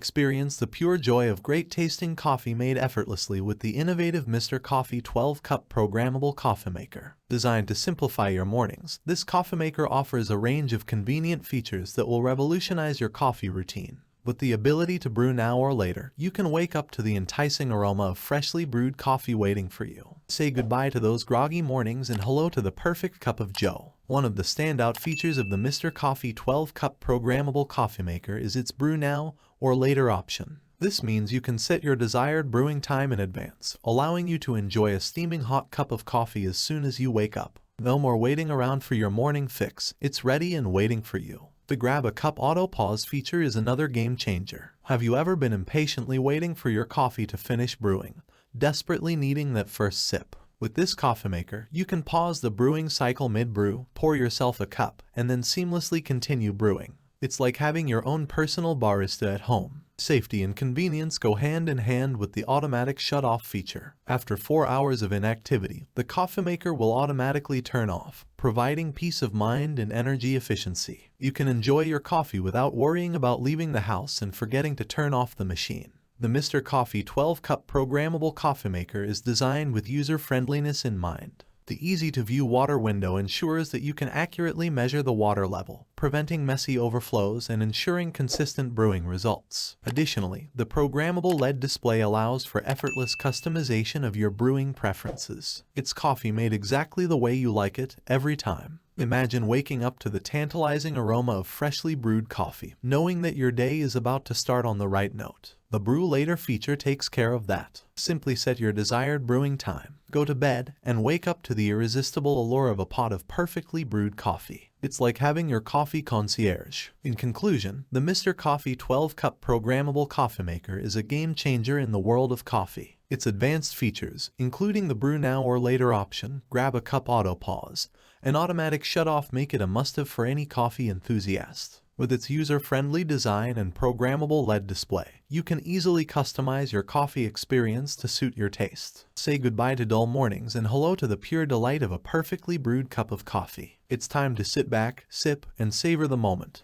Experience the pure joy of great-tasting coffee made effortlessly with the innovative Mr. Coffee 12-Cup Programmable Coffeemaker. Designed to simplify your mornings, this Coffeemaker offers a range of convenient features that will revolutionize your coffee routine. With the ability to brew now or later, you can wake up to the enticing aroma of freshly brewed coffee waiting for you. Say goodbye to those groggy mornings and hello to the perfect cup of joe. One of the standout features of the Mr. Coffee 12-Cup Programmable Coffeemaker is its brew now or later option. This means you can set your desired brewing time in advance, allowing you to enjoy a steaming hot cup of coffee as soon as you wake up. No more waiting around for your morning fix, it's ready and waiting for you. The Grab a Cup Auto Pause feature is another game changer. Have you ever been impatiently waiting for your coffee to finish brewing, desperately needing that first sip? With this Coffeemaker, you can pause the brewing cycle mid-brew, pour yourself a cup, and then seamlessly continue brewing. It's like having your own personal barista at home. Safety and convenience go hand in hand with the automatic shut-off feature. After 4 hours of inactivity, the Coffeemaker will automatically turn off, providing peace of mind and energy efficiency. You can enjoy your coffee without worrying about leaving the house and forgetting to turn off the machine. The Mr. Coffee 12-Cup Programmable Coffeemaker is designed with user-friendliness in mind. The easy-to-view water window ensures that you can accurately measure the water level, preventing messy overflows and ensuring consistent brewing results. Additionally, the programmable LED display allows for effortless customization of your brewing preferences. It's coffee made exactly the way you like it, every time. Imagine waking up to the tantalizing aroma of freshly brewed coffee, knowing that your day is about to start on the right note. The Brew Later feature takes care of that. Simply set your desired brewing time, go to bed, and wake up to the irresistible allure of a pot of perfectly brewed coffee. It's like having your coffee concierge. In conclusion, the Mr. Coffee 12-Cup Programmable Coffeemaker is a game changer in the world of coffee. Its advanced features, including the brew now or later option, grab a cup auto pause, and automatic shut-off make it a must-have for any coffee enthusiast. With its user-friendly design and programmable LED display, you can easily customize your coffee experience to suit your taste. Say goodbye to dull mornings and hello to the pure delight of a perfectly brewed cup of coffee. It's time to sit back, sip, and savor the moment.